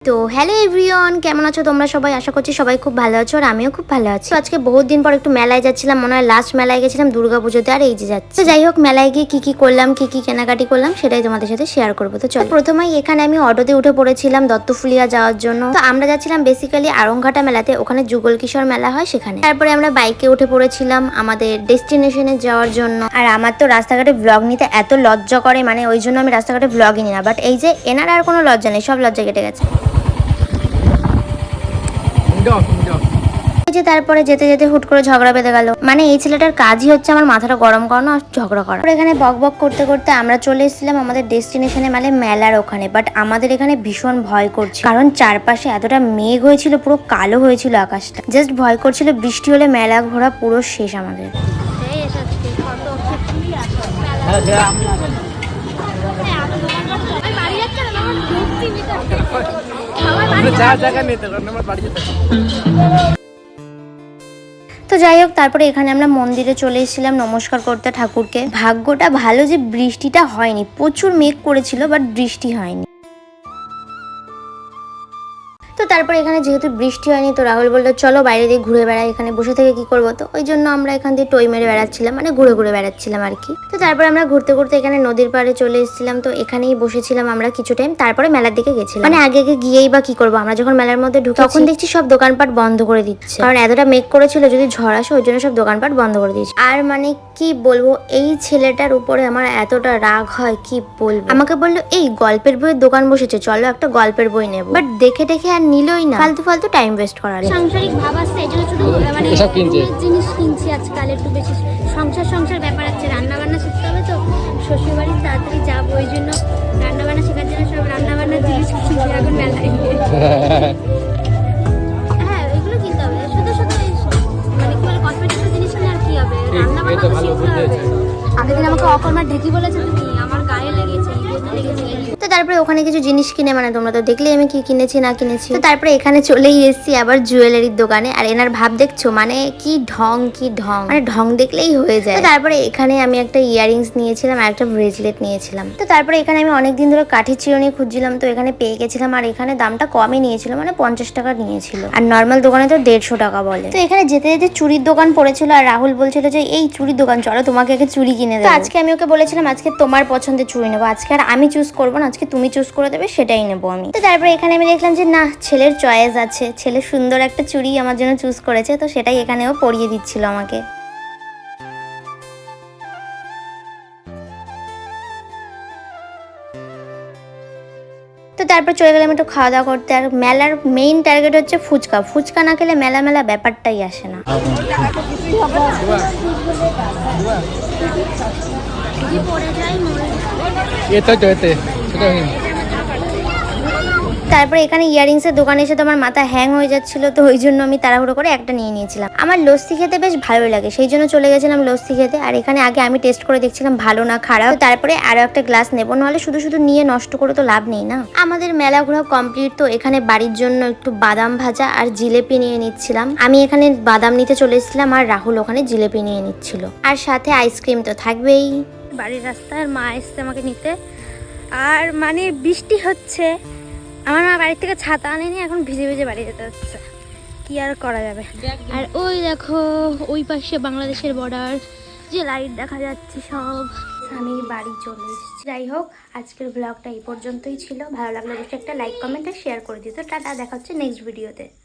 তো hello everyone, কেমন আছো তোমরা সবাই? আশা করছি সবাই খুব ভালো আছো আর আমিও খুব ভালো আছি। আজকে বহুত দিন পর একটু মেলায় যাচ্ছিলাম, মনে হয় লাস্ট মেলায় গেছিলাম দুর্গাপুজোতে, আর এই যে যাচ্ছি। তো যাই হোক, মেলায় গিয়ে কি করলাম, কি কেনাকাটি করলাম সেটাই তোমাদের সাথে শেয়ার করবো। তো চলো, প্রথমেই এখানে আমি অটোতে উঠে পড়েছিলাম দত্তফুলিয়া যাওয়ার জন্য। তো আমরা যাচ্ছিলাম বেসিক্যালি আরংঘাটা মেলাতে, ওখানে যুগল কিশোর মেলা হয় সেখানে। তারপরে আমরা বাইকে উঠে পড়েছিলাম আমাদের ডেস্টিনেশনে যাওয়ার জন্য। আর আমার তো রাস্তাঘাটে ব্লগ নিতে এত লজ্জা করে, মানে ওই জন্য আমি রাস্তাঘাটে ব্লগই নিই না। বাট এই যে এনার আর কোনো লজ্জা নেই, সব লজ্জা কেটে গেছে। যে তারপরে যেতে যেতে হুট করে ঝগড়া বেঁধে গেল। মানে এই ছেলেটার কাজই হচ্ছে আমার মাথাটা গরম করানো আর ঝগড়া করা। এখানে বক বক করতে করতে আমরা চলে এসেছিলাম আমাদের ডেস্টিনেশনে, মানে মেলার ওখানে। বাট আমাদের এখানে ভীষণ ভয় করছে, কারণ চারপাশে এতটা মেঘ হয়েছিল, পুরো কালো হয়েছিল আকাশটা। জাস্ট ভয় করছিল বৃষ্টি হলে মেলা ঘোরা পুরো শেষ আমাদের। তো যাই হোক, তারপরে এখানে আমরা মন্দিরে চলে এসেছিলাম নমস্কার করতে ঠাকুরকে। ভাগ্যটা ভালো যে বৃষ্টিটা হয়নি, প্রচুর মেঘ করেছিল বাট বৃষ্টি হয়নি। তো তারপরে এখানে যেহেতু বৃষ্টি হয়নি, তো রাহুল বললো চলো বাইরে দিয়ে ঘুরে বেড়াই, এখানে বসে থেকে কি করবো। তো ওই জন্য আমরা এখান দিয়ে টই মেরে বেড়াচ্ছিলাম, মানে ঘুরে ঘুরে বেড়াচ্ছিলাম আর কি। তো তারপরে আমরা ঘুরতে ঘুরতে এখানে নদীর পাড়ে চলে এসেছিলাম। তো এখানেই বসেছিলাম আমরা কিছু টাইম, তারপরে মেলার দিকে গেছিলাম। মানে আগে গিয়েই বা কি করবো, আমরা যখন মেলার মধ্যে ঢুকে তখন দেখছি সব দোকানপাট বন্ধ করে দিচ্ছে, কারণ এতটা মেঘ করেছিল যদি ঝড় আসে, ওই জন্য সব দোকানপাট বন্ধ করে দিচ্ছে। আর মানে কি বলবো, এই ছেলেটার উপরে আমার এতটা রাগ হয় কি বলবো। আমাকে বললো এই গল্পের বইয়ের দোকান বসেছে, চলো একটা গল্পের বই নেবো। বাট দেখে দেখে আর নিলই না, ফালতু ফালতু টাইম ওয়েস্ট করার। সাংসারিক ভাব আসছে, এই জন্য শুধু মানে জিনিস কিনছি আজকাল, একটু বেশি সংসার ব্যাপার আছে। রান্না বান্না শিখতে হবে, তো শ্বশুর বাড়ি তাড়াতাড়ি যাবো, ওই জন্য রান্না বান্না শেখার জন্য সব রান্না বান্নার জিনিস কিনছি এখন মেলায়। হ্যাঁ, এগুলো কিনতে হবে। শুধু মানে কি বলে, কসমেটিক্সের জিনিস কিনে আর কি হবে, রান্না বান্না তো শিখতে হবে। আগের দিন আমাকে অকর্মার ঢেকি বলেছে, তুমি আমার গায়ে লেগেছে, তো তারপরে ওখানে কিছু জিনিস কিনে, মানে তোমরা তো দেখলে আমি কি কিনেছি না কিনেছি। তো তারপরে এখানে চলেই এসেছি আবার জুয়েলারির দোকানে। আর এনার ভাব দেখছো, মানে কি ঢং, মানে ঢং দেখলেই হয়ে যায়। তো তারপরে এখানে আমি একটা ইয়ারিংস নিয়েছিলাম আর একটা ব্রেসলেট নিয়েছিলাম। তো তারপরে এখানে আমি অনেকদিন ধরে কাঠি চিরুনি খুঁজছিলাম, তো এখানে পেয়ে গেছিলাম। আর এখানে দামটা কমই নিয়েছিল, মানে 50 টাকা নিয়েছিল, আর নর্মাল দোকানে তো 150 টাকা বলে। তো এখানে যেতে যেতে চুরির দোকান পড়েছিল, আর রাহুল বলছিল যে এই চুরির দোকান চলো, তোমাকে আগে চুরি কিনে দেবো। আজকে আমি ওকে বলেছিলাম আজকে তোমার পছন্দের চুরি নেবো, আজকে আর আমি চুজ করবো না, আজকে তুমি চুজ করে দেবে, সেটাই নেবো আমি। তো তারপরে এখানে আমি দেখলাম যে না, ছেলের চয়েস আছে, ছেলে সুন্দর একটা চুড়ি আমার জন্য চুজ করেছে, তো সেটাই এখানেও পরিয়ে দিচ্ছিল আমাকে। তো তারপর চলে গেলাম একটু খাওয়া দাওয়া করতে। আর মেলার মেইন টার্গেট হচ্ছে ফুচকা। ফুচকা না খেলে মেলা মেলা ব্যাপারটাই আসে না। তারপরে এখানে ইয়ারিংসের দোকানে এসে তো আমার মাথা হ্যাং হয়ে যাচ্ছিল, তো ওই জন্য আমি তাড়াহুড়ো করে একটা নিয়ে নিয়েছিলাম। আমার লস্যি খেতে বেশ ভালো লাগে, সেই জন্য চলে গেছিলাম লস্যি খেতে। আর এখানে আগে আমি টেস্ট করে দেখছিলাম ভালো না খারাপ, তারপরে আরো একটা গ্লাস নেবো, নাহলে শুধু শুধু নিয়ে নষ্ট করে তো লাভ নেই না। আমাদের মেলা ঘোরা কমপ্লিট। তো এখানে বাড়ির জন্য একটু বাদাম ভাজা আর জিলেপি নিয়ে নিচ্ছিলাম। আমি এখানে বাদাম নিতে চলে এসেছিলাম, আর রাহুল ওখানে জিলেপি নিয়ে নিচ্ছিল, আর সাথে আইসক্রিম তো থাকবেই। বাড়ির রাস্তায় মা এসছে আমাকে নিতে, আর মানে বৃষ্টি হচ্ছে। আমার মা বাড়ির থেকে ছাতা আনেনি, এখন ভিজে ভিজে বাড়ি যেতে হচ্ছে, কি আর করা যাবে। আর ওই দেখো ওই পাশে বাংলাদেশের বর্ডার, যে লাইট দেখা যাচ্ছে সব। আমি বাড়ি চলে এসেছি। যাই হোক, আজকের ব্লগটা এই পর্যন্তই ছিল। ভালো লাগলে অবশ্যই একটা লাইক, কমেন্ট আর শেয়ার করে দিত। টাটা, দেখা হচ্ছে নেক্সট ভিডিওতে।